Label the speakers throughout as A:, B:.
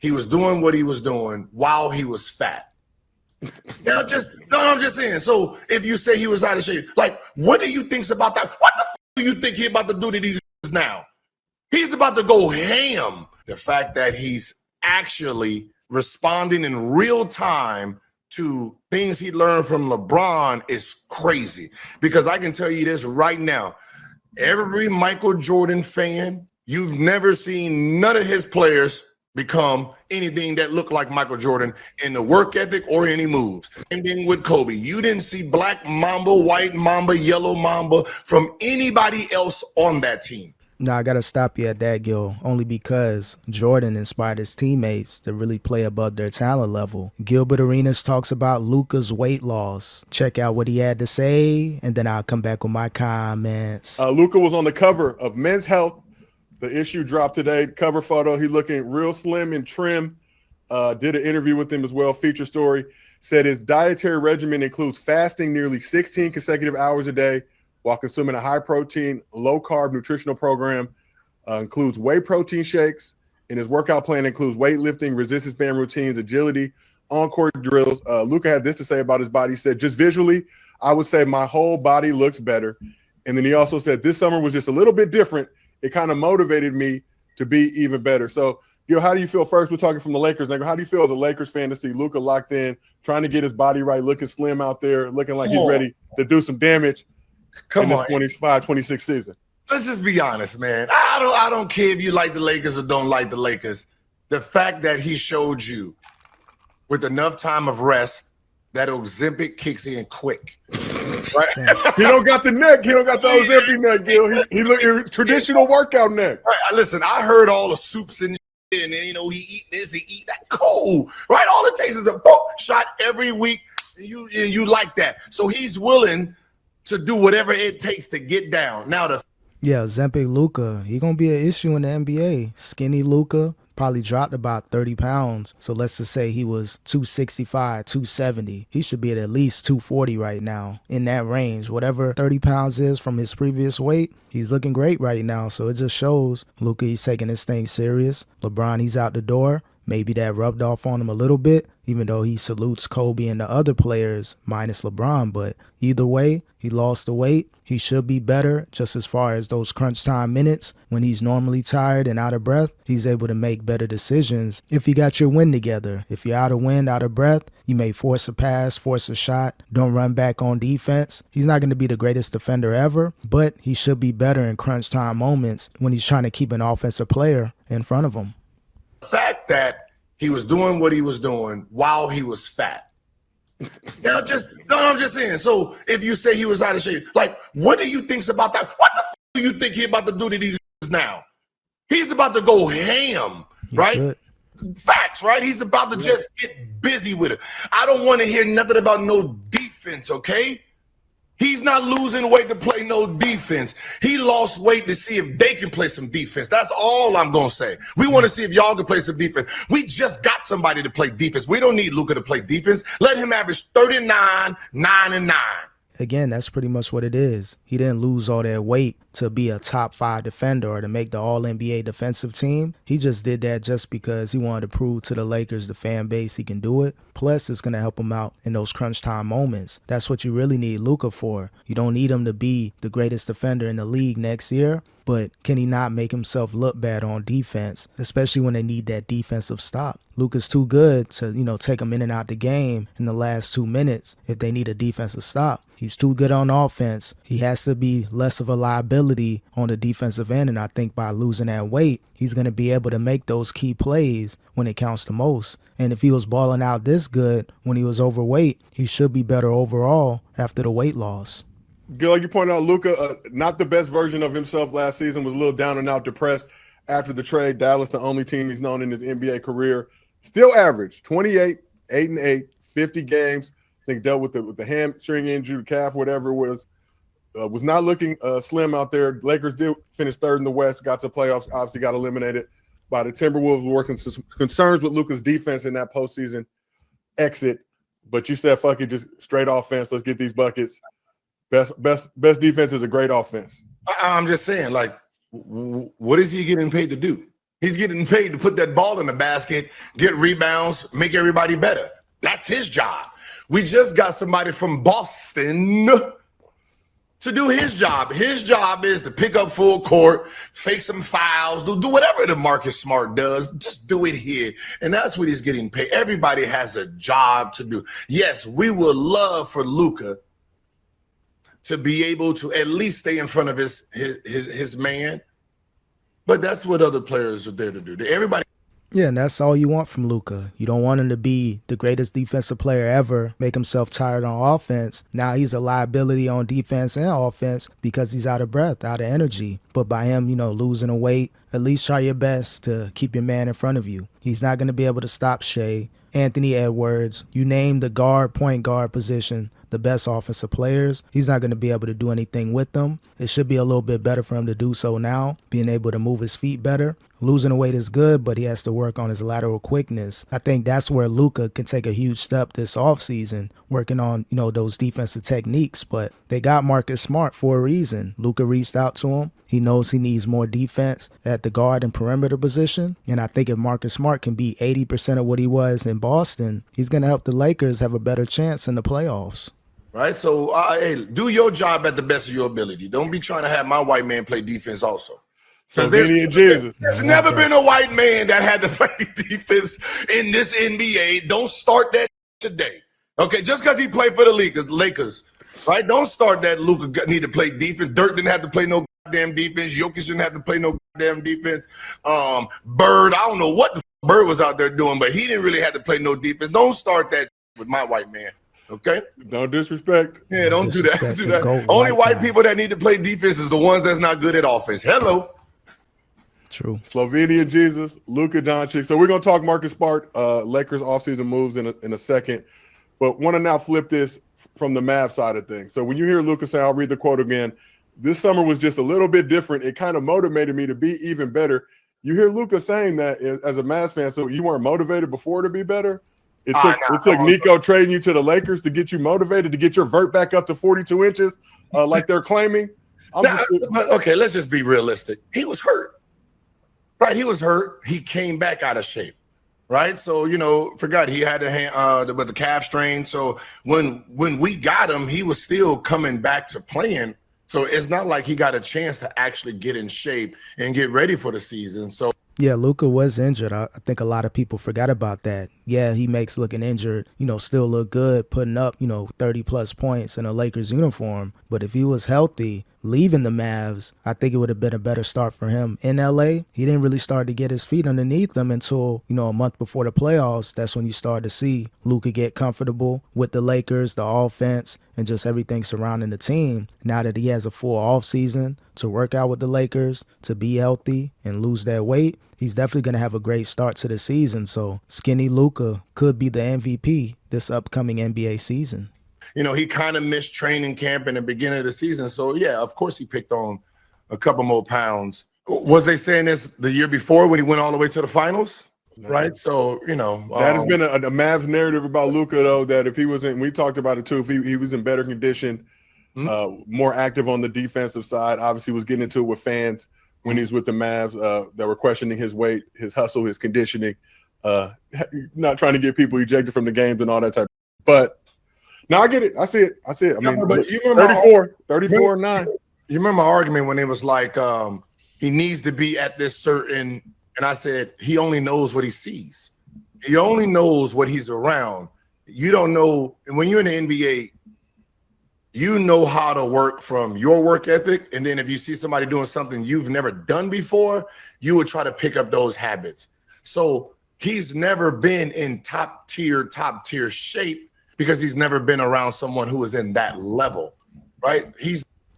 A: he was doing what he was doing while he was fat. I'm just saying. So if you say he was out of shape, like, what do you think about that? What the do you think he's about to do to these now? He's about to go ham. The fact that he's actually responding in real time to things he learned from LeBron is crazy. Because I can tell you this right now, every Michael Jordan fan, you've never seen none of his players become anything that looked like Michael Jordan in the work ethic or any moves. Same thing with Kobe. You didn't see black Mamba, white Mamba, yellow Mamba from anybody else on that team.
B: No, I got to stop you at that, Gil, only because Jordan inspired his teammates to really play above their talent level. Gilbert Arenas talks about Luka's weight loss. Check out what he had to say, and then I'll come back with my comments.
C: Luka was on the cover of Men's Health. The issue dropped today. Cover photo. He looking real slim and trim. Did an interview with him as well. Feature story. Said his dietary regimen includes fasting nearly 16 consecutive hours a day while consuming a high-protein, low-carb nutritional program. Includes whey protein shakes. And his workout plan includes weightlifting, resistance band routines, agility, on-court drills. Luka had this to say about his body. He said, just visually, I would say my whole body looks better. And then he also said this summer was just a little bit different. It kind of motivated me to be even better. So, Gil, how do you feel? First, we're talking from the Lakers angle. How do you feel as a Lakers fan to see Luka locked in, trying to get his body right, looking slim out there, looking like he's ready to do some damage in this 25-26 season?
A: Let's just be honest, man. I don't care if you like the Lakers or don't like the Lakers. The fact that he showed you with enough time of rest that Ozempic kicks in quick. Right?
C: He don't got the neck. He don't got the Ozempic neck, Gil. He look traditional workout neck.
A: Right, listen, I heard all the soups and shit, and then, you know, he eat this, he eat that. Cool, right? All it takes is a shot every week, and you like that. So he's willing to do whatever it takes to get down. Now
B: Ozempic Luka, he gonna be an issue in the NBA. Skinny Luka probably dropped about 30 pounds. So let's just say he was 265, 270. He should be at least 240 right now, in that range. Whatever 30 pounds is from his previous weight, he's looking great right now. So it just shows Luka, he's taking this thing serious. LeBron, he's out the door. Maybe that rubbed off on him a little bit, even though he salutes Kobe and the other players minus LeBron. But either way, he lost the weight. He should be better just as far as those crunch time minutes. When he's normally tired and out of breath, he's able to make better decisions if you got your wind together. If you're out of wind, out of breath, you may force a pass, force a shot, don't run back on defense. He's not going to be the greatest defender ever, but he should be better in crunch time moments when he's trying to keep an offensive player in front of him.
A: the fact that he was doing what he was doing while he was fat. I'm just saying. So if you say he was out of shape, like, what do you think about that? What the do you think he's about to do to these now? He's about to go ham, right? Facts, right? He's about to just get busy with it. I don't want to hear nothing about no defense, okay? He's not losing weight to play no defense. He lost weight to see if they can play some defense. That's all I'm going to say. We want to see if y'all can play some defense. We just got somebody to play defense. We don't need Luka to play defense. Let him average 39, 9, and 9.
B: Again, that's pretty much what it is. He didn't lose all that weight to be a top 5 defender or to make the All-NBA defensive team. He just did that just because he wanted to prove to the Lakers, the fan base, he can do it. Plus, it's going to help him out in those crunch time moments. That's what you really need Luka for. You don't need him to be the greatest defender in the league next year, but can he not make himself look bad on defense, especially when they need that defensive stop? Luka's too good to, take him in and out the game in the last 2 minutes if they need a defensive stop. He's too good on offense. He has to be less of a liability on the defensive end, and I think by losing that weight, he's going to be able to make those key plays when it counts the most. And if he was balling out this good when he was overweight, he should be better overall after the weight loss.
C: Gil, like you pointed out, Luka, not the best version of himself last season, was a little down and out, depressed after the trade. Dallas, the only team he's known in his NBA career, still averaged 28, 8-8, 50 games. I think dealt with the hamstring injury, the calf, whatever it was not looking slim out there. Lakers did finish third in the West, got to playoffs, obviously got eliminated by the Timberwolves. We're working some concerns with Luka's defense in that postseason exit. But you said, fuck it, just straight offense. Let's get these buckets. Best defense is a great offense.
A: I'm just saying, like, what is he getting paid to do? He's getting paid to put that ball in the basket, get rebounds, make everybody better. That's his job. We just got somebody from Boston to do his job. His job is to pick up full court, fake some fouls, do whatever the Marcus Smart does. Just do it here. And that's what he's getting paid. Everybody has a job to do. Yes, we would love for Luka to be able to at least stay in front of his man. But that's what other players are there to do. Everybody.
B: Yeah, and that's all you want from Luka. You don't want him to be the greatest defensive player ever, make himself tired on offense. Now he's a liability on defense and offense because he's out of breath, out of energy. But by him, losing a weight, at least try your best to keep your man in front of you. He's not going to be able to stop Shea, Anthony Edwards. You name the point guard position, the best offensive players. He's not going to be able to do anything with them. It should be a little bit better for him to do so now, being able to move his feet better. Losing the weight is good, but he has to work on his lateral quickness. I think that's where Luka can take a huge step this offseason, working on, those defensive techniques. But they got Marcus Smart for a reason. Luka reached out to him. He knows he needs more defense at the guard and perimeter position. And I think if Marcus Smart can be 80% of what he was in Boston, he's going to help the Lakers have a better chance in the playoffs.
A: Right? So, hey, do your job at the best of your ability. Don't be trying to have my white man play defense also.
C: So there's
A: never been a white man that had to play defense in this NBA. Don't start that today. Okay, just because he played for the Lakers, right? Don't start that Luka need to play defense. Dirk didn't have to play no goddamn defense. Jokic didn't have to play no goddamn defense. Bird, I don't know what the Bird was out there doing, but he didn't really have to play no defense. Don't start that with my white man. Okay?
C: Don't disrespect.
A: Yeah, don't do that. Only white people that need to play defense is the ones that's not good at offense. Hello.
B: True.
C: Slovenia Jesus, Luka Doncic. So we're going to talk Marcus Smart, Lakers offseason moves in a second. But want to now flip this from the Mavs side of things. So when you hear Luka say, I'll read the quote again, this summer was just a little bit different. It kind of motivated me to be even better. You hear Luka saying that as a Mavs fan, so you weren't motivated before to be better? It took Nico trading you to the Lakers to get you motivated, to get your vert back up to 42 inches like they're claiming.
A: Okay, let's just be realistic. He was hurt. Right, he was hurt. He came back out of shape, right? So, forgot he had with the calf strain. So when we got him, he was still coming back to playing. So it's not like he got a chance to actually get in shape and get ready for the season. So
B: yeah, Luka was injured. I think a lot of people forgot about that. Yeah, he makes looking injured, still look good, putting up, 30-plus points in a Lakers uniform. But if he was healthy, leaving the Mavs, I think it would have been a better start for him. In L.A., he didn't really start to get his feet underneath him until, a month before the playoffs. That's when you start to see Luka get comfortable with the Lakers, the offense, and just everything surrounding the team. Now that he has a full offseason to work out with the Lakers, to be healthy and lose that weight, he's definitely going to have a great start to the season. So skinny Luka could be the MVP this upcoming NBA season.
A: He kind of missed training camp in the beginning of the season. So, yeah, of course he picked on a couple more pounds. Was they saying this the year before when he went all the way to the finals? No. Right? So,
C: that has been a Mavs narrative about Luka, though, that if he wasn't – we talked about it, too. If he was in better condition, more active on the defensive side, obviously was getting into it with fans when he was with the Mavs that were questioning his weight, his hustle, his conditioning, not trying to get people ejected from the games and all that type. But no, I get it. I see it. I mean, but you remember 34 and 9.
A: You remember my argument when it was like he needs to be at this certain, and I said he only knows what he sees. He only knows what he's around. You don't know. And when you're in the NBA, you know how to work from your work ethic. And then if you see somebody doing something you've never done before, you would try to pick up those habits. So he's never been in top tier shape because he's never been around someone who is in that level, right?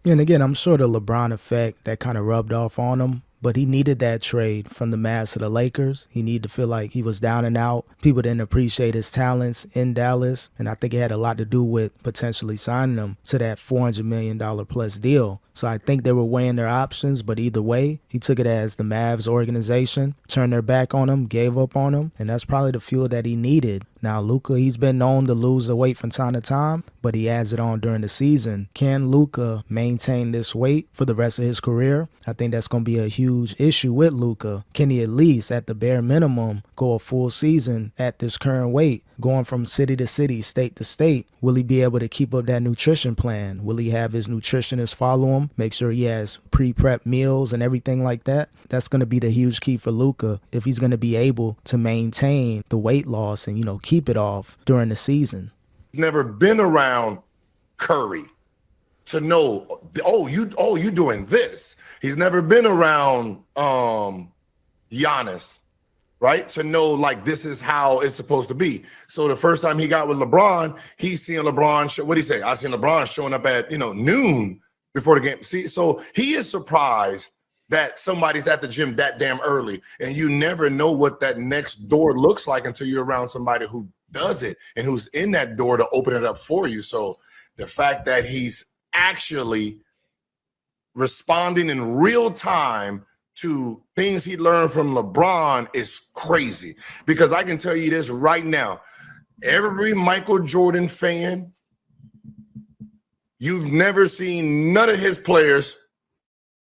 B: And again, I'm sure the LeBron effect that kind of rubbed off on him. But he needed that trade from the Mavs to the Lakers. He needed to feel like he was down and out. People didn't appreciate his talents in Dallas. And I think it had a lot to do with potentially signing him to that $400 million plus deal. So I think they were weighing their options. But either way, he took it as the Mavs organization turned their back on him, gave up on him. And that's probably the fuel that he needed. Now, Luka, he's been known to lose the weight from time to time, but he adds it on during the season. Can Luka maintain this weight for the rest of his career? I think that's going to be a huge huge issue with Luka. Can he at least, at the bare minimum, go a full season at this current weight, going from city to city, state to state? Will he be able to keep up that nutrition plan? Will he have his nutritionist follow him, make sure he has pre-prep meals and everything like that? That's going to be the huge key for Luka if he's going to be able to maintain the weight loss and, keep it off during the season.
A: Never been around Curry to know, you doing this. He's never been around Giannis, right? To know, like, this is how it's supposed to be. So the first time he got with LeBron, he's seeing LeBron, what'd he say? I seen LeBron showing up at, noon before the game. See, so he is surprised that somebody's at the gym that damn early, and you never know what that next door looks like until you're around somebody who does it and who's in that door to open it up for you. So the fact that he's actually responding in real time to things he learned from LeBron is crazy, because I can tell you this right now, every Michael Jordan fan, you've never seen none of his players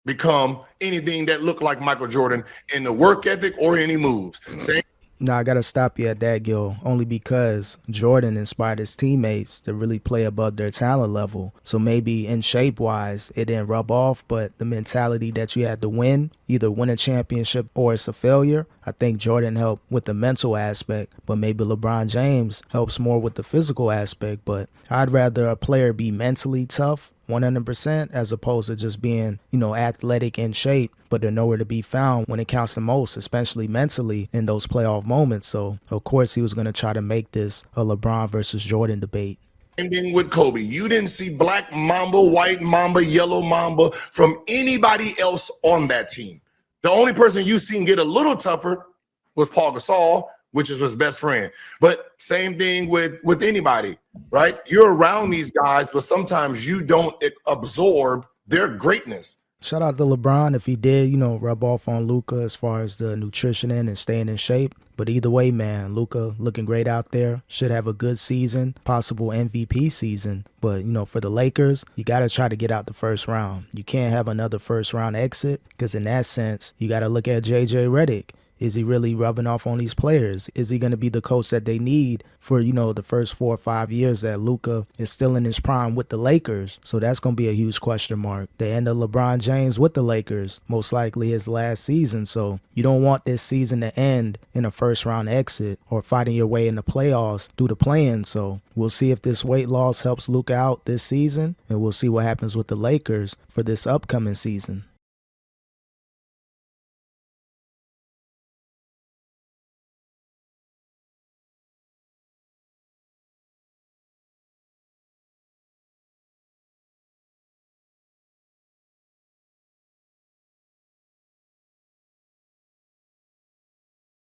A: become anything that looked like Michael Jordan in the work ethic or any moves. Same.
B: Now, I got to stop you at that, Gil, only because Jordan inspired his teammates to really play above their talent level. So maybe in shape-wise, it didn't rub off, but the mentality that you had to win, either win a championship or it's a failure, I think Jordan helped with the mental aspect, but maybe LeBron James helps more with the physical aspect. But I'd rather a player be mentally tough 100% as opposed to just being, athletic in shape, but they're nowhere to be found when it counts the most, especially mentally in those playoff moments. So, of course, he was going to try to make this a LeBron versus Jordan debate.
A: Same thing with Kobe. You didn't see black Mamba, white Mamba, yellow Mamba from anybody else on that team. The only person you seen get a little tougher was Paul Gasol, which is his best friend. But same thing with anybody, right? You're around these guys, but sometimes you don't absorb their greatness.
B: Shout out to LeBron if he did, rub off on Luka as far as the nutrition and staying in shape. But either way, man, Luka looking great out there. Should have a good season, possible MVP season. But, for the Lakers, you got to try to get out the first round. You can't have another first round exit because in that sense, you got to look at J.J. Redick. Is he really rubbing off on these players? Is he going to be the coach that they need for, the first 4 or 5 years that Luka is still in his prime with the Lakers? So that's going to be a huge question mark. The end of LeBron James with the Lakers, most likely his last season. So you don't want this season to end in a first round exit or fighting your way in the playoffs through the play-in. So we'll see if this weight loss helps Luka out this season, and we'll see what happens with the Lakers for this upcoming season.